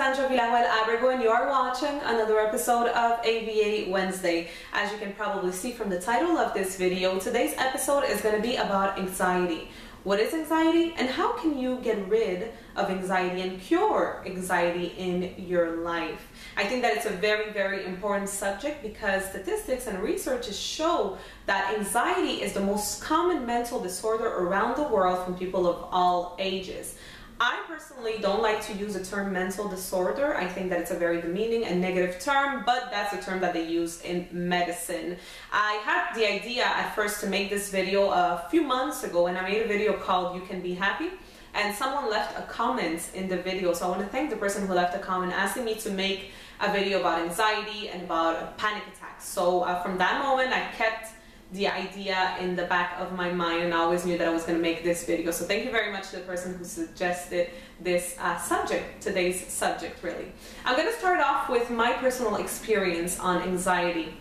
Alexandra Villarroel Abrego, and you are watching another episode of A.V.A. Wednesday. As you can probably see from the title of this video, today's episode is going to be about anxiety. What is anxiety, and how can you get rid of anxiety and cure anxiety in your life? I think that it's a very, very important subject because statistics and research show that anxiety is the most common mental disorder around the world from people of all ages. I personally don't like to use the term mental disorder. I think that it's a very demeaning and negative term, but that's the term that they use in medicine. I had the idea at first to make this video a few months ago, and I made a video called You Can Be Happy, and someone left a comment in the video. So I want to thank the person who left a comment asking me to make a video about anxiety and about panic attacks. So from that moment, I kept the idea in the back of my mind, and I always knew that I was going to make this video. So thank you very much to the person who suggested this subject, today's subject really. I'm going to start off with my personal experience on anxiety.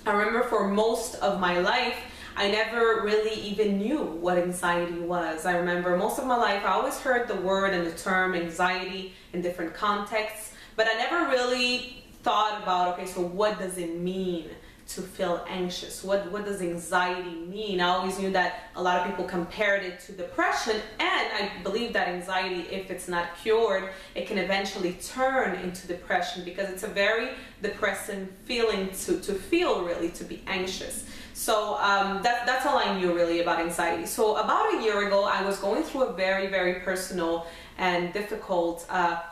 I remember for most of my life, I never really even knew what anxiety was. I remember most of my life, I always heard the word and the term anxiety in different contexts, but I never really thought about, okay, so what does it mean to feel anxious? What does anxiety mean? I always knew that a lot of people compared it to depression, and I believe that anxiety, if it's not cured, it can eventually turn into depression because it's a very depressing feeling to feel, really, to be anxious. So that's all I knew really about anxiety. So about a year ago, I was going through a very, very personal and difficult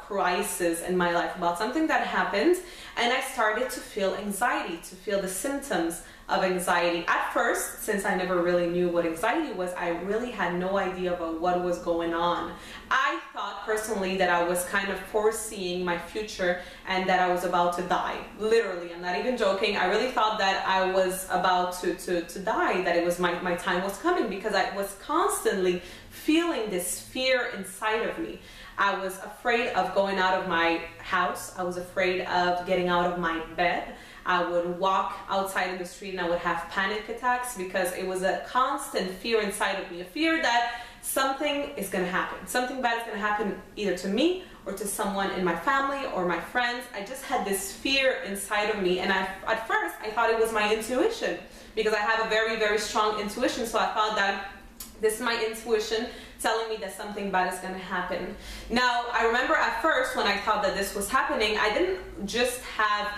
crisis in my life about something that happened, and I started to feel anxiety, to feel the symptoms of anxiety. At first, since I never really knew what anxiety was, I really had no idea about what was going on. I thought personally that I was kind of foreseeing my future and that I was about to die. Literally, I'm not even joking. I really thought that I was about to die, that it was my time was coming, because I was constantly feeling this fear inside of me. I was afraid of going out of my house. I was afraid of getting out of my bed. I would walk outside in the street and I would have panic attacks because it was a constant fear inside of me, a fear that something is going to happen. Something bad is going to happen either to me or to someone in my family or my friends. I just had this fear inside of me, and at first I thought it was my intuition because I have a very, very strong intuition, so I thought that this is my intuition telling me that something bad is going to happen. Now, I remember at first when I thought that this was happening, I didn't just have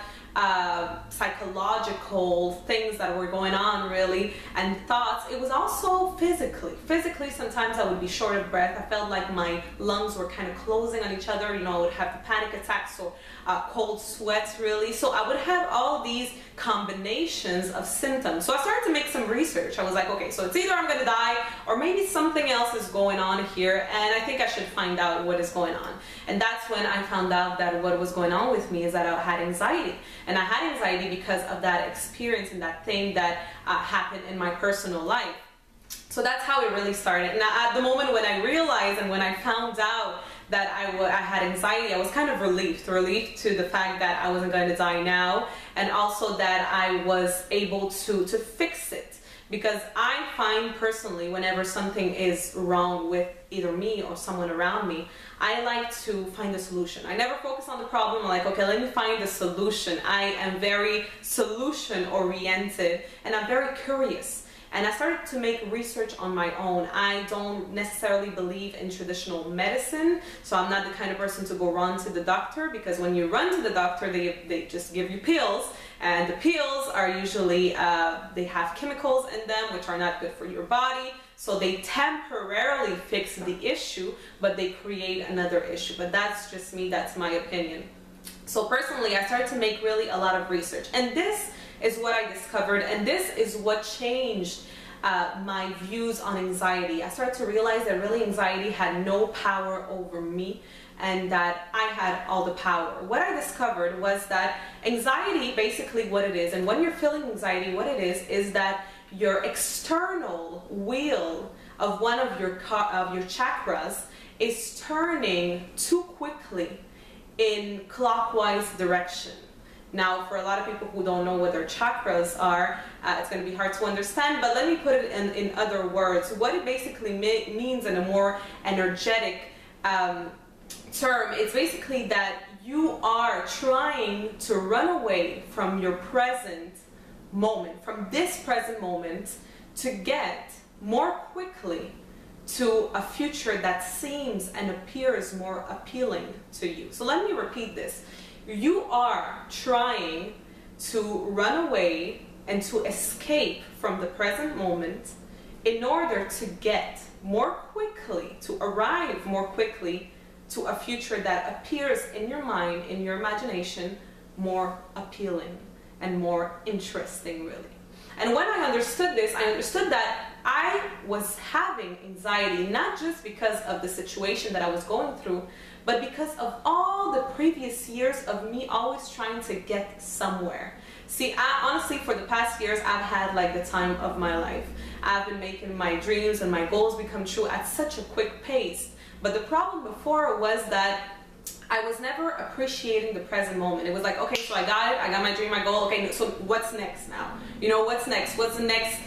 psychological things that were going on really and thoughts. It was also physically sometimes I would be short of breath. I felt like my lungs were kind of closing on each other. You know, I would have the panic attacks or cold sweats really. So I would have all these combinations of symptoms. So I started to make some research. I was like, okay, so it's either I'm gonna die or maybe something else is going on here, and I think I should find out what is going on. And that's when I found out that what was going on with me is that I had anxiety. And I had anxiety because of that experience and that thing that happened in my personal life. So that's how it really started. Now, at the moment when I realized and when I found out that I had anxiety, I was kind of relieved to the fact that I wasn't going to die now, and also that I was able to fix it. Because I find personally, whenever something is wrong with either me or someone around me, I like to find a solution. I never focus on the problem. I'm like, okay, let me find a solution. I am very solution oriented, and I'm very curious. And I started to make research on my own. I don't necessarily believe in traditional medicine, so I'm not the kind of person to go run to the doctor, because when you run to the doctor, they just give you pills, and the pills are usually, they have chemicals in them which are not good for your body. So they temporarily fix the issue, but they create another issue. But that's just me, that's my opinion. So personally, I started to make really a lot of research, and this is what I discovered, and this is what changed my views on anxiety. I started to realize that really anxiety had no power over me, and that I had all the power. What I discovered was that anxiety, basically what it is, and when you're feeling anxiety, what it is that your external wheel of one of your chakras is turning too quickly in clockwise direction. Now, for a lot of people who don't know what their chakras are, it's going to be hard to understand, but let me put it in other words. What it basically means in a more energetic term, it's basically that you are trying to run away from your present moment, from this present moment, to get more quickly to a future that seems and appears more appealing to you. So let me repeat this. You are trying to run away and to escape from the present moment in order to get more quickly, to arrive more quickly to a future that appears in your mind, in your imagination, more appealing and more interesting, really. And when I understood this, I understood that I was having anxiety, not just because of the situation that I was going through, but because of all the previous years of me always trying to get somewhere. See, honestly, for the past years, I've had like the time of my life. I've been making my dreams and my goals become true at such a quick pace. But the problem before was that I was never appreciating the present moment. It was like, okay, so I got it, I got my dream, my goal, okay, so what's next now? You know, what's next? What's the next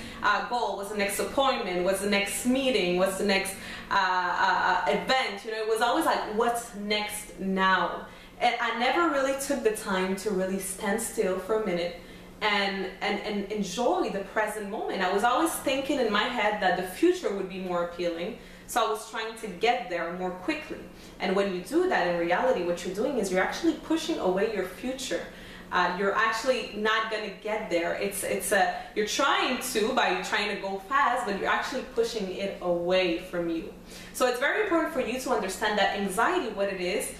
goal? What's the next appointment? What's the next meeting? What's the next event? You know, it was always like, what's next now? And I never really took the time to really stand still for a minute and enjoy the present moment. I was always thinking in my head that the future would be more appealing, so I was trying to get there more quickly. And when you do that, in reality, what you're doing is you're actually pushing away your future. You're actually not going to get there. You're trying to, by trying to go fast, but you're actually pushing it away from you. So it's very important for you to understand that anxiety, what it is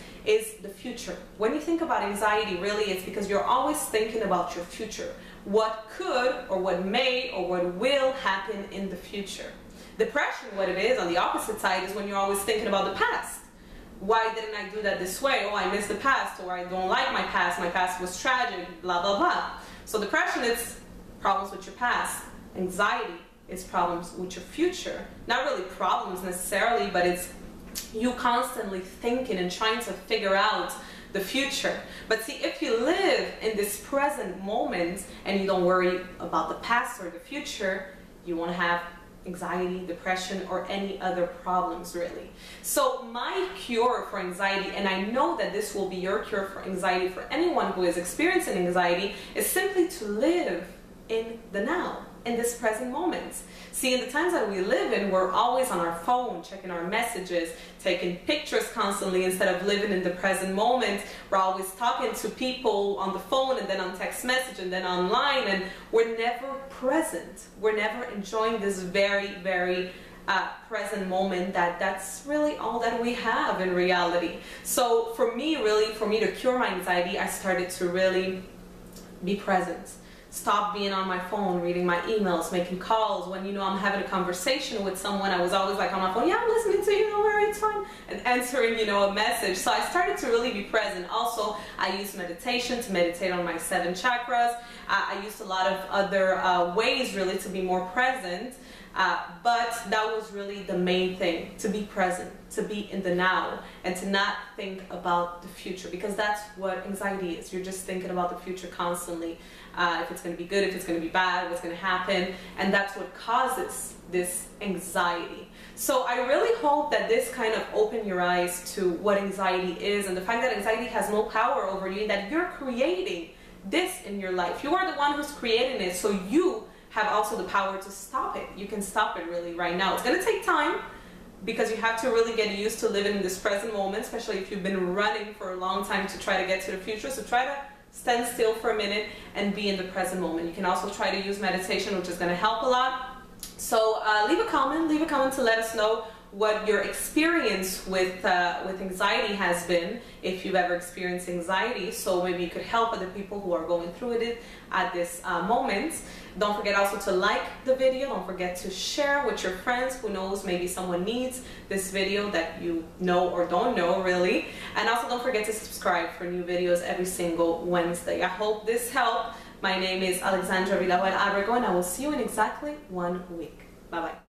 the future. When you think about anxiety, really, it's because you're always thinking about your future. What could, or what may, or what will happen in the future. Depression, what it is, on the opposite side, is when you're always thinking about the past. Why didn't I do that this way? Oh, I missed the past, or I don't like my past was tragic, blah, blah, blah. So depression is problems with your past. Anxiety is problems with your future. Not really problems necessarily, but it's you constantly thinking and trying to figure out the future. But see, if you live in this present moment and you don't worry about the past or the future, you won't have anxiety, depression, or any other problems, really. So my cure for anxiety, and I know that this will be your cure for anxiety for anyone who is experiencing anxiety, is simply to live in the now, in this present moment. See, in the times that we live in, we're always on our phone, checking our messages, taking pictures constantly instead of living in the present moment. We're always talking to people on the phone and then on text message and then online, and we're never present. We're never enjoying this very, very present moment that's really all that we have in reality. So for me, really, for me to cure my anxiety, I started to really be present. Stop being on my phone, reading my emails, making calls. When, you know, I'm having a conversation with someone, I was always like on my phone, yeah, I'm listening to you, don't worry, it's fine, and answering, you know, a message. So I started to really be present. Also, I used meditation to meditate on my 7 chakras. I used a lot of other ways really to be more present. But that was really the main thing, to be present, to be in the now, and to not think about the future, because that's what anxiety is. You're just thinking about the future constantly, if it's going to be good, if it's going to be bad, what's going to happen, and that's what causes this anxiety. So I really hope that this kind of opened your eyes to what anxiety is, and the fact that anxiety has no power over you, that you're creating this in your life. You are the one who's creating it, so you have also the power to stop it. You can stop it really right now. It's going to take time, because you have to really get used to living in this present moment, especially if you've been running for a long time to try to get to the future. So try to stand still for a minute and be in the present moment. You can also try to use meditation, which is going to help a lot. So leave a comment to let us know what your experience with anxiety has been, if you've ever experienced anxiety, so maybe you could help other people who are going through it at this moment. Don't forget also to like the video. Don't forget to share with your friends. Who knows, maybe someone needs this video that you know or don't know, really. And also don't forget to subscribe for new videos every single Wednesday. I hope this helped. My name is Alexandra Villarroel Abrego, and I will see you in exactly 1 week. Bye-bye.